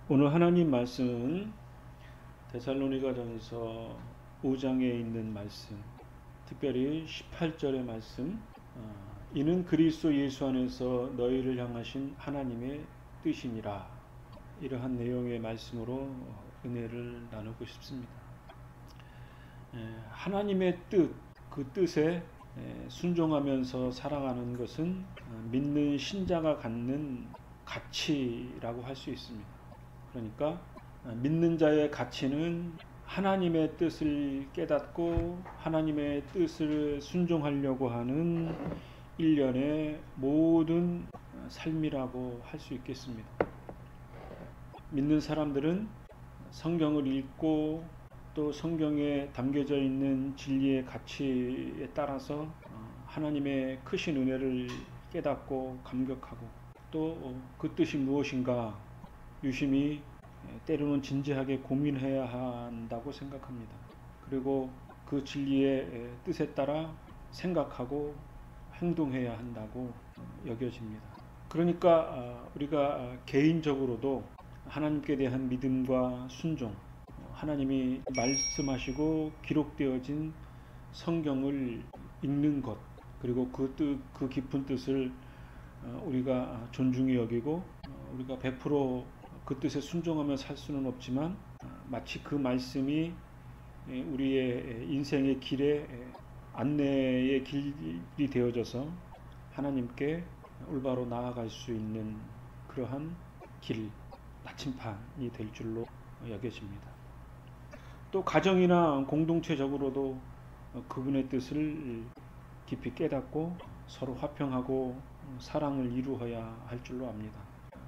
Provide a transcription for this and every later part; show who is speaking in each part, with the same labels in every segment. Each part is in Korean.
Speaker 1: 오늘 하나님 말씀은 데살로니가전서 5장에 있는 말씀, 특별히 18절의 말씀, 이는 그리스도 예수 안에서 너희를 향하신 하나님의 뜻이니라. 이러한 내용의 말씀으로 은혜를 나누고 싶습니다. 하나님의 뜻, 그 뜻에 순종하면서 살아가는 것은 믿는 신자가 갖는 가치라고 할 수 있습니다. 그러니까 믿는 자의 가치는 하나님의 뜻을 깨닫고 하나님의 뜻을 순종하려고 하는 일련의 모든 삶이라고 할 수 있겠습니다. 믿는 사람들은 성경을 읽고 또 성경에 담겨져 있는 진리의 가치에 따라서 하나님의 크신 은혜를 깨닫고 감격하고 또 그 뜻이 무엇인가 유심히 때로는 진지하게 고민해야 한다고 생각합니다. 그리고 그 진리의 뜻에 따라 생각하고 행동해야 한다고 여겨집니다. 그러니까 우리가 개인적으로도 하나님께 대한 믿음과 순종, 하나님이 말씀하시고 기록되어진 성경을 읽는 것, 그리고 그 깊은 뜻을 우리가 존중히 여기고 우리가 100% 그 뜻에 순종하며 살 수는 없지만 마치 그 말씀이 우리의 인생의 길에 안내의 길이 되어져서 하나님께 올바로 나아갈 수 있는 그러한 길, 나침판이 될 줄로 여겨집니다. 또 가정이나 공동체적으로도 그분의 뜻을 깊이 깨닫고 서로 화평하고 사랑을 이루어야 할 줄로 압니다.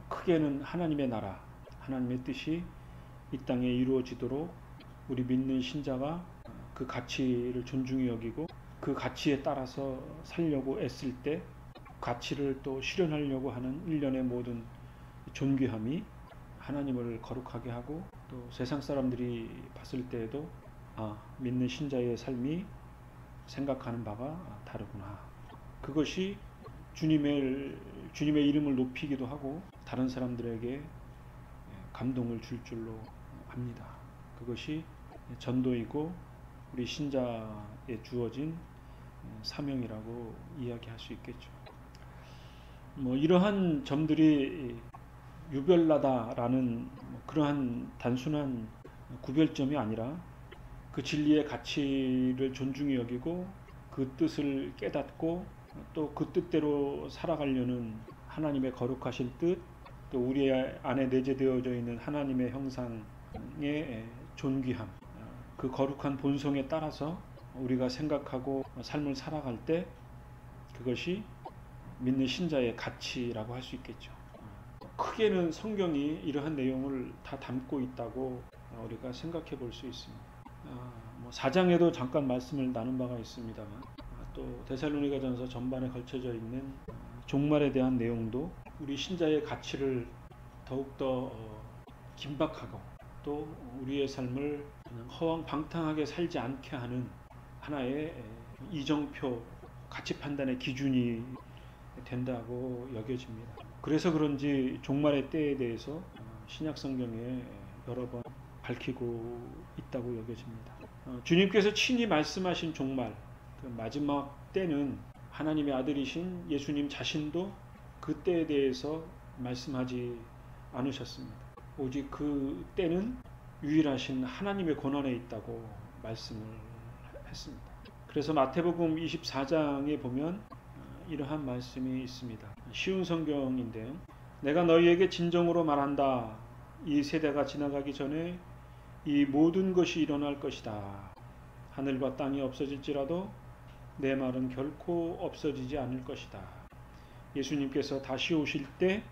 Speaker 1: 크게는 하나님의 나라, 하나님의 뜻이 이 땅에 이루어지도록 우리 믿는 신자가 그 가치를 존중히 여기고 그 가치에 따라서 살려고 애쓸 때 가치를 또 실현하려고 하는 일련의 모든 존귀함이 하나님을 거룩하게 하고 또 세상 사람들이 봤을 때에도 믿는 신자의 삶이 생각하는 바가 다르구나. 그것이 주님의 이름을 높이기도 하고 다른 사람들에게 감동을 줄 줄로 압니다. 그것이 전도이고 우리 신자에 주어진 사명이라고 이야기할 수 있겠죠. 이러한 점들이 유별나다라는 그러한 단순한 구별점이 아니라 그 진리의 가치를 존중히 여기고 그 뜻을 깨닫고 또 그 뜻대로 살아가려는 하나님의 거룩하신 뜻, 또 우리 안에 내재되어져 있는 하나님의 형상의 존귀함, 그 거룩한 본성에 따라서 우리가 생각하고 삶을 살아갈 때 그것이 믿는 신자의 가치라고 할 수 있겠죠. 크게는 성경이 이러한 내용을 다 담고 있다고 우리가 생각해 볼 수 있습니다. 4장에도 잠깐 말씀을 나눈 바가 있습니다만 또 데살로니가전서 전반에 걸쳐져 있는 종말에 대한 내용도 우리 신자의 가치를 더욱더 긴박하고 또 우리의 삶을 허황방탕하게 살지 않게 하는 하나의 이정표, 가치 판단의 기준이 된다고 여겨집니다. 그래서 그런지 종말의 때에 대해서 신약 성경에 여러 번 밝히고 있다고 여겨집니다. 주님께서 친히 말씀하신 종말, 그 마지막 때는 하나님의 아들이신 예수님 자신도 그 때에 대해서 말씀하지 않으셨습니다. 오직 그 때는 유일하신 하나님의 권한에 있다고 말씀을 했습니다. 그래서 마태복음 24장에 보면 이러한 말씀이 있습니다. 쉬운 성경인데요. 내가 너희에게 진정으로 말한다. 이 세대가 지나가기 전에 이 모든 것이 일어날 것이다. 하늘과 땅이 없어질지라도 내 말은 결코 없어지지 않을 것이다. 예수님께서 다시 오실 때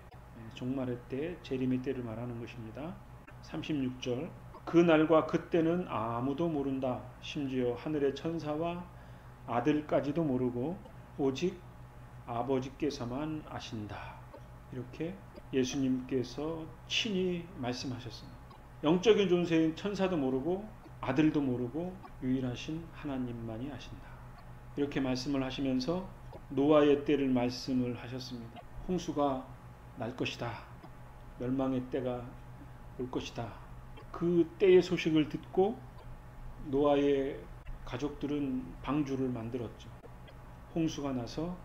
Speaker 1: 종말의 때 재림의 때를 말하는 것입니다. 36절 그 날과 그때는 아무도 모른다. 심지어 하늘의 천사와 아들까지도 모르고 오직 아버지께서만 아신다. 이렇게 예수님께서 친히 말씀하셨습니다. 영적인 존재인 천사도 모르고 아들도 모르고 유일하신 하나님만이 아신다. 이렇게 말씀을 하시면서 노아의 때를 말씀을 하셨습니다. 홍수가 날 것이다. 멸망의 때가 올 것이다. 그 때의 소식을 듣고 노아의 가족들은 방주를 만들었죠. 홍수가 나서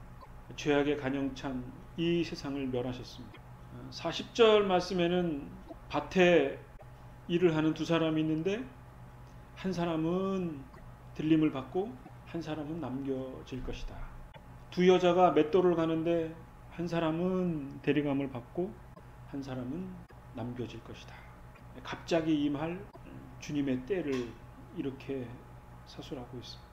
Speaker 1: 죄악의 간영찬 이 세상을 멸하셨습니다. 40절 말씀에는 밭에 일을 하는 두 사람이 있는데 한 사람은 들림을 받고 한 사람은 남겨질 것이다. 두 여자가 맷돌을 가는데 한 사람은 대리감을 받고 한 사람은 남겨질 것이다. 갑자기 임할 주님의 때를 이렇게 사술하고 있습니다.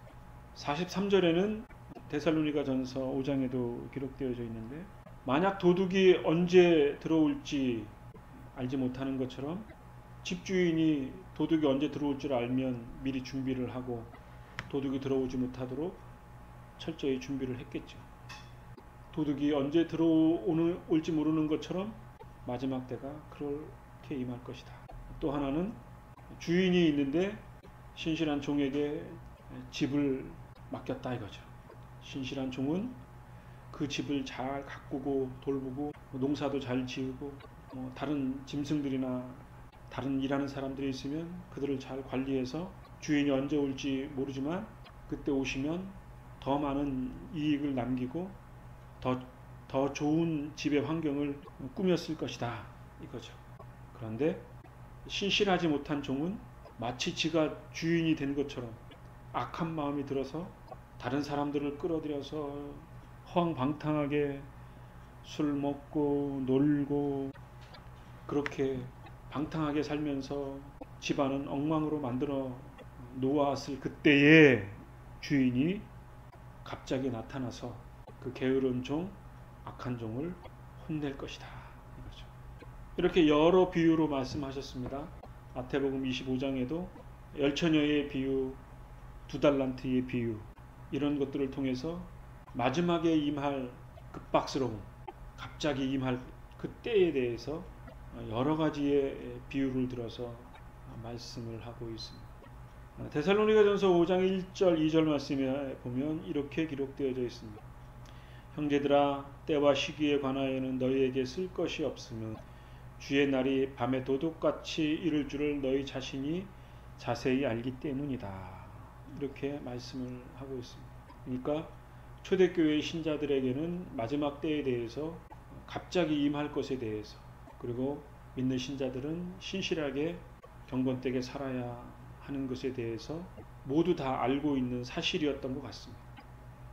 Speaker 1: 43절에는 데살로니가전서 5장에도 기록되어져 있는데 만약 도둑이 언제 들어올지 알지 못하는 것처럼 집주인이 도둑이 언제 들어올 줄 알면 미리 준비를 하고 도둑이 들어오지 못하도록 철저히 준비를 했겠죠. 도둑이 언제 들어올지 모르는 것처럼 마지막 때가 그렇게 임할 것이다. 또 하나는 주인이 있는데 신실한 종에게 집을 맡겼다 이거죠. 신실한 종은 그 집을 잘 가꾸고 돌보고 농사도 잘 지으고 다른 짐승들이나 다른 일하는 사람들이 있으면 그들을 잘 관리해서 주인이 언제 올지 모르지만 그때 오시면 더 많은 이익을 남기고 더 좋은 집의 환경을 꾸몄을 것이다 이거죠. 그런데 신실하지 못한 종은 마치 지가 주인이 된 것처럼 악한 마음이 들어서 다른 사람들을 끌어들여서 허황방탕하게 술 먹고 놀고 그렇게 방탕하게 살면서 집안은 엉망으로 만들어 놓았을 그때에 주인이 갑자기 나타나서 그 게으른 종, 악한 종을 혼낼 것이다. 이거죠. 이렇게 여러 비유로 말씀하셨습니다. 마태복음 25장에도 열처녀의 비유, 두 달란트의 비유 이런 것들을 통해서 마지막에 임할 급박스러움, 갑자기 임할 그 때에 대해서 여러 가지의 비유를 들어서 말씀을 하고 있습니다. 데살로니가전서 5장 1절 2절 말씀에 보면 이렇게 기록되어져 있습니다. 형제들아 때와 시기에 관하여는 너희에게 쓸 것이 없으면 주의 날이 밤에 도둑같이 이를 줄을 너희 자신이 자세히 알기 때문이다. 이렇게 말씀을 하고 있습니다. 그러니까 초대교회 신자들에게는 마지막 때에 대해서 갑자기 임할 것에 대해서 그리고 믿는 신자들은 신실하게 경건되게 살아야 하는 것에 대해서 모두 다 알고 있는 사실이었던 것 같습니다.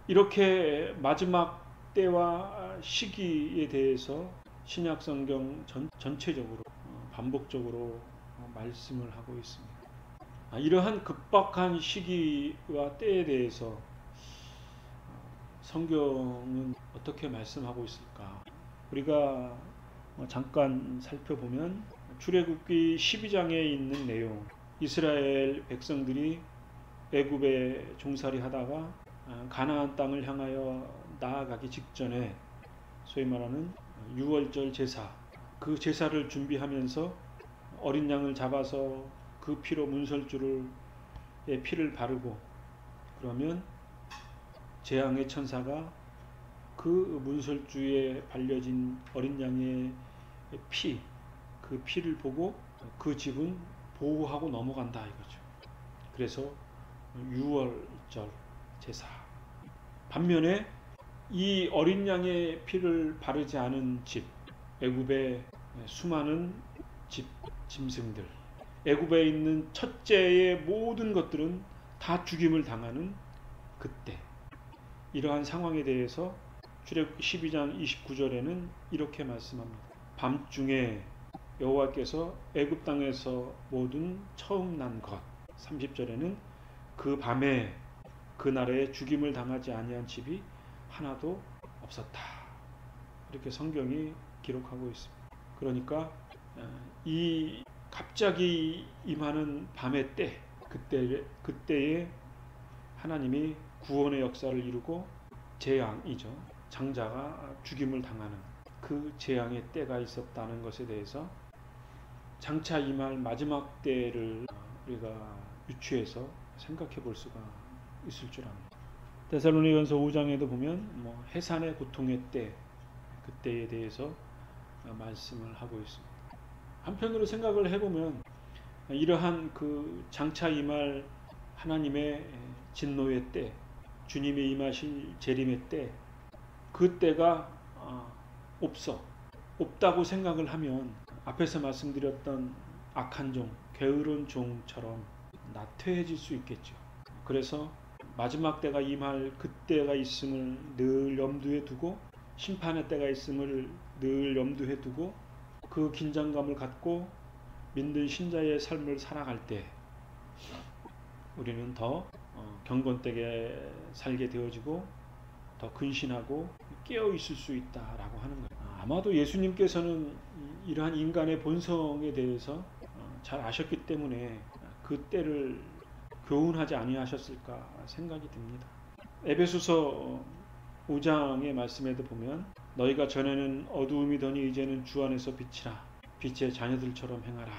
Speaker 1: 이렇게 마지막 때와 시기에 대해서 신약성경 전체적으로 반복적으로 말씀을 하고 있습니다. 이러한 급박한 시기와 때에 대해서 성경은 어떻게 말씀하고 있을까? 우리가 잠깐 살펴보면 출애굽기 12장에 있는 내용, 이스라엘 백성들이 애굽에 종살이 하다가 가나안 땅을 향하여 나아가기 직전에 소위 말하는 유월절 제사, 그 제사를 준비하면서 어린 양을 잡아서 그 피로 문설주의 피를 바르고 그러면 재앙의 천사가 그 문설주에 발려진 어린 양의 피, 그 피를 보고 그 집은 보호하고 넘어간다 이거죠. 그래서 유월절 제사. 반면에 이 어린 양의 피를 바르지 않은 집, 애굽의 수많은 짐승들, 애굽에 있는 첫째의 모든 것들은 다 죽임을 당하는 그때, 이러한 상황에 대해서 출애굽기 12장 29절에는 이렇게 말씀합니다. 밤중에 여호와께서 애굽 땅에서 모든 처음 난 것. 30절에는 그 밤에 그 나라에 죽임을 당하지 아니한 집이 하나도 없었다. 이렇게 성경이 기록하고 있습니다. 그러니까 이 갑자기 임하는 밤의 때, 그때에 하나님이 구원의 역사를 이루고 재앙이죠. 장자가 죽임을 당하는 그 재앙의 때가 있었다는 것에 대해서 장차 임할 마지막 때를 우리가 유추해서 생각해 볼 수가 있을 줄 압니다. 데살로니가전서 5장에도 보면 해산의 고통의 때, 그때에 대해서 말씀을 하고 있습니다. 한편으로 생각을 해보면 이러한 그 장차 임할 하나님의 진노의 때, 주님이 임하실 재림의 때, 그 때가 없다고 생각을 하면 앞에서 말씀드렸던 악한 종, 게으른 종처럼 나태해질 수 있겠죠. 그래서 마지막 때가 임할 그때가 있음을 늘 염두에 두고, 심판의 때가 있음을 늘 염두에 두고, 그 긴장감을 갖고 믿는 신자의 삶을 살아갈 때 우리는 더 경건되게 살게 되어지고 더 근신하고 깨어 있을 수 있다라고 하는 거예요. 아마도 예수님께서는 이러한 인간의 본성에 대해서 잘 아셨기 때문에 그 때를 교훈하지 아니하셨을까 생각이 듭니다. 에베소서 5장의 말씀에도 보면 너희가 전에는 어두움이더니 이제는 주 안에서 빛이라, 빛의 자녀들처럼 행하라.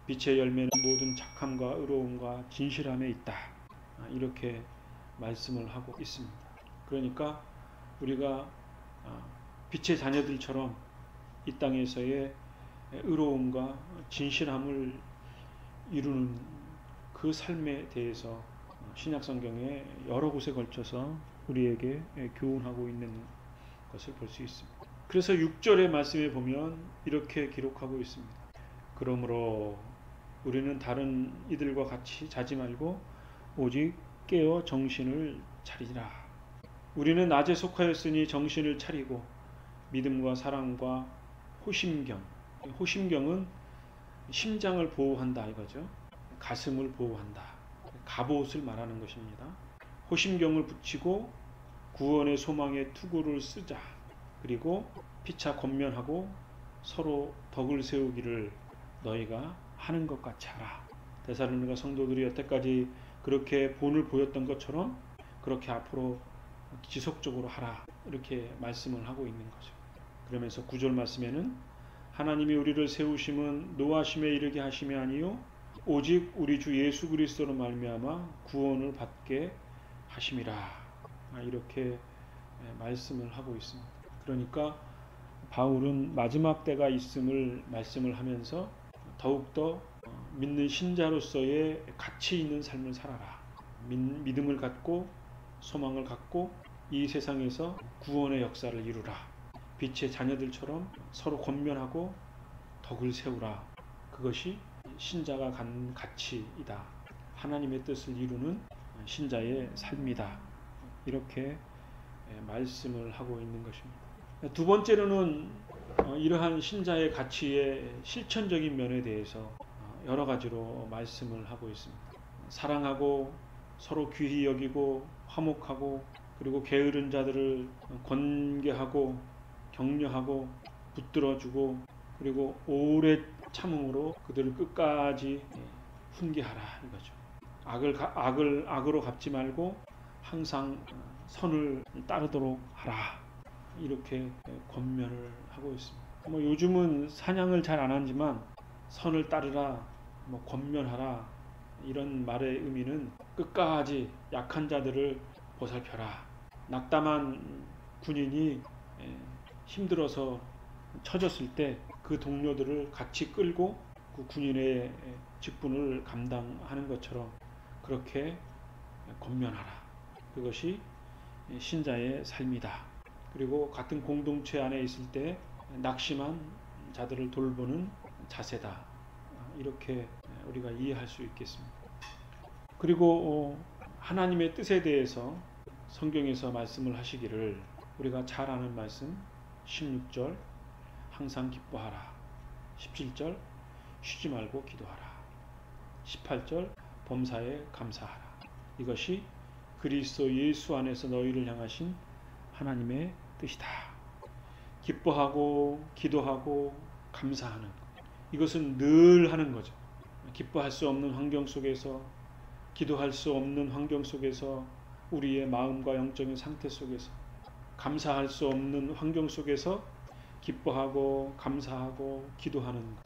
Speaker 1: 빛의 열매는 모든 착함과 의로움과 진실함에 있다. 이렇게 말씀을 하고 있습니다. 그러니까 우리가 빛의 자녀들처럼 이 땅에서의 의로움과 진실함을 이루는 그 삶에 대해서 신약성경에 여러 곳에 걸쳐서 우리에게 교훈하고 있는 것을 볼 수 있습니다. 그래서 6절의 말씀에 보면 이렇게 기록하고 있습니다. 그러므로 우리는 다른 이들과 같이 자지 말고 오직 깨어 정신을 차리라. 우리는 낮에 속하였으니 정신을 차리고 믿음과 사랑과 호심경, 호심경은 심장을 보호한다 이거죠. 가슴을 보호한다. 갑옷을 말하는 것입니다. 호심경을 붙이고 구원의 소망의 투구를 쓰자. 그리고 피차 권면하고 서로 덕을 세우기를 너희가 하는 것 같이 하라. 데살로니가 성도들이 여태까지 그렇게 본을 보였던 것처럼 그렇게 앞으로 지속적으로 하라. 이렇게 말씀을 하고 있는 거죠. 그러면서 9절 말씀에는 하나님이 우리를 세우심은 노하심에 이르게 하심이 아니요 오직 우리 주 예수 그리스도로 말미암아 구원을 받게 하심이라. 이렇게 말씀을 하고 있습니다. 그러니까 바울은 마지막 때가 있음을 말씀을 하면서 더욱더 믿는 신자로서의 가치 있는 삶을 살아라. 믿음을 갖고 소망을 갖고 이 세상에서 구원의 역사를 이루라. 빛의 자녀들처럼 서로 권면하고 덕을 세우라. 그것이 신자가 갖는 가치이다. 하나님의 뜻을 이루는 신자의 삶이다. 이렇게 말씀을 하고 있는 것입니다. 두 번째로는 이러한 신자의 가치의 실천적인 면에 대해서 여러 가지로 말씀을 하고 있습니다. 사랑하고 서로 귀히 여기고 화목하고 그리고 게으른 자들을 권계하고 격려하고 붙들어주고 그리고 오래 참음으로 그들을 끝까지 훈계하라 이거죠. 악으로 갚지 말고 항상 선을 따르도록 하라. 이렇게 권면을 하고 있습니다. 요즘은 사냥을 잘 안 하지만 선을 따르라, 권면하라 이런 말의 의미는 끝까지 약한 자들을 보살펴라. 낙담한 군인이 힘들어서 처졌을 때 그 동료들을 같이 끌고 그 군인의 직분을 감당하는 것처럼 그렇게 권면하라. 그것이 신자의 삶이다. 그리고 같은 공동체 안에 있을 때 낙심한 자들을 돌보는 자세다. 이렇게 우리가 이해할 수 있겠습니다. 그리고 하나님의 뜻에 대해서 성경에서 말씀을 하시기를 우리가 잘 아는 말씀 16절 항상 기뻐하라. 17절 쉬지 말고 기도하라. 18절 범사에 감사하라. 이것이 그리스도 예수 안에서 너희를 향하신 하나님의 뜻이다. 기뻐하고 기도하고 감사하는 것. 이것은 늘 하는 거죠. 기뻐할 수 없는 환경 속에서 기도할 수 없는 환경 속에서 우리의 마음과 영적인 상태 속에서 감사할 수 없는 환경 속에서 기뻐하고 감사하고 기도하는 것.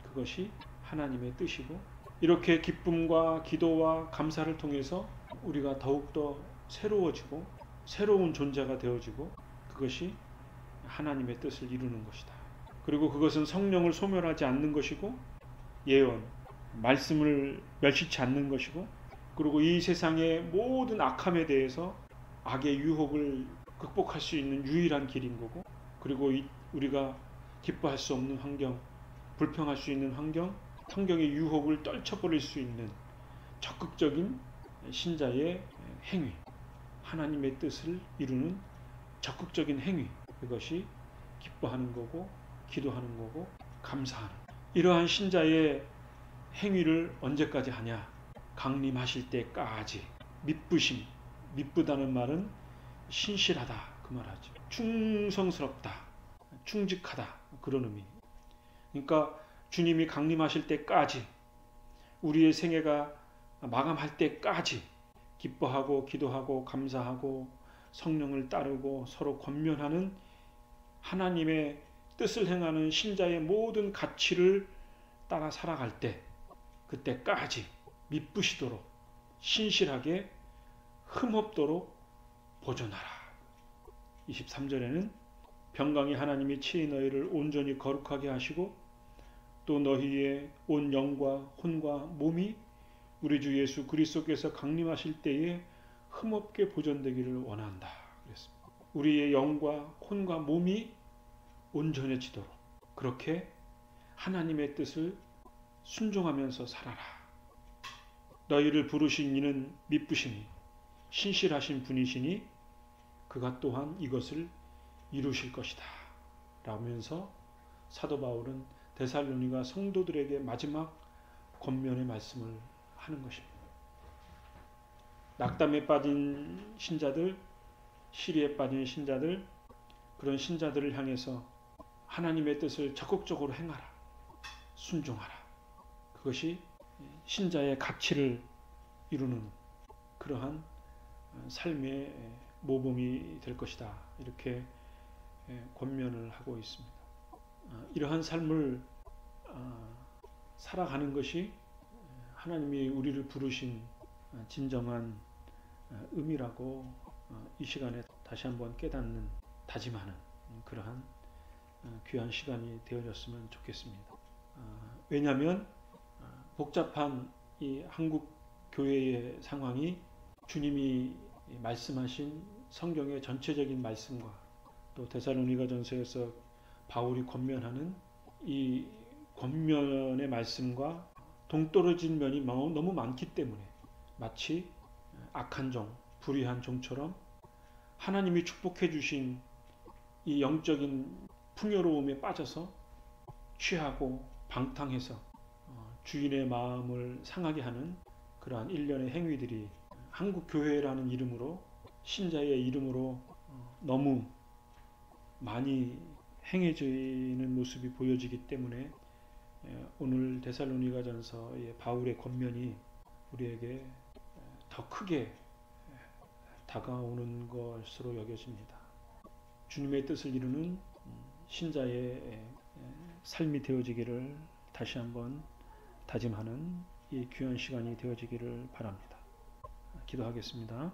Speaker 1: 그것이 하나님의 뜻이고 이렇게 기쁨과 기도와 감사를 통해서 우리가 더욱더 새로워지고 새로운 존재가 되어지고 그것이 하나님의 뜻을 이루는 것이다. 그리고 그것은 성령을 소멸하지 않는 것이고 예언, 말씀을 멸시치 않는 것이고 그리고 이 세상의 모든 악함에 대해서 악의 유혹을 극복할 수 있는 유일한 길인 거고 그리고 우리가 기뻐할 수 없는 환경, 불평할 수 있는 환경의 유혹을 떨쳐버릴 수 있는 적극적인 신자의 행위, 하나님의 뜻을 이루는 적극적인 행위, 그것이 기뻐하는 거고 기도하는 거고 감사하는 이러한 신자의 행위를 언제까지 하냐? 강림하실 때까지. 미쁘다는 말은 신실하다 그 말하죠. 충성스럽다, 충직하다 그런 의미. 그러니까 주님이 강림하실 때까지 우리의 생애가 마감할 때까지 기뻐하고 기도하고 감사하고 성령을 따르고 서로 권면하는 하나님의 뜻을 행하는 신자의 모든 가치를 따라 살아갈 때 그때까지 미쁘시도록 신실하게 흠없도록 보존하라. 23절에는 평강의 하나님이 친히 너희를 온전히 거룩하게 하시고 또 너희의 온 영과 혼과 몸이 우리 주 예수 그리스도께서 강림하실 때에 흠없게 보존되기를 원한다. 그랬습니다. 우리의 영과 혼과 몸이 온전해지도록 그렇게 하나님의 뜻을 순종하면서 살아라. 너희를 부르신 이는 미쁘시니 신실하신 분이시니 그가 또한 이것을 이루실 것이다. 라면서 사도 바울은 데살로니가 성도들에게 마지막 권면의 말씀을 하는 것입니다. 낙담에 빠진 신자들, 시리에 빠진 신자들, 그런 신자들을 향해서 하나님의 뜻을 적극적으로 행하라. 순종하라. 그것이 신자의 가치를 이루는 그러한 삶의 모범이 될 것이다. 이렇게 권면을 하고 있습니다. 이러한 삶을 살아가는 것이 하나님이 우리를 부르신 진정한 의미라고 이 시간에 다시 한번 깨닫는 다짐하는 그러한 귀한 시간이 되어졌으면 좋겠습니다. 왜냐하면 복잡한 이 한국 교회의 상황이 주님이 말씀하신 성경의 전체적인 말씀과 또 데살로니가전서에서 바울이 권면하는 이 권면의 말씀과 동떨어진 면이 너무 많기 때문에 마치 악한 종, 불의한 종처럼 하나님이 축복해 주신 이 영적인 풍요로움에 빠져서 취하고 방탕해서 주인의 마음을 상하게 하는 그러한 일련의 행위들이 한국 교회라는 이름으로 신자의 이름으로 너무 많이 행해지는 모습이 보여지기 때문에 오늘 데살로니가전서의 바울의 권면이 우리에게 더 크게 다가오는 것으로 여겨집니다. 주님의 뜻을 이루는 신자의 삶이 되어지기를 다시 한번 다짐하는 이 귀한 시간이 되어지기를 바랍니다. 기도하겠습니다.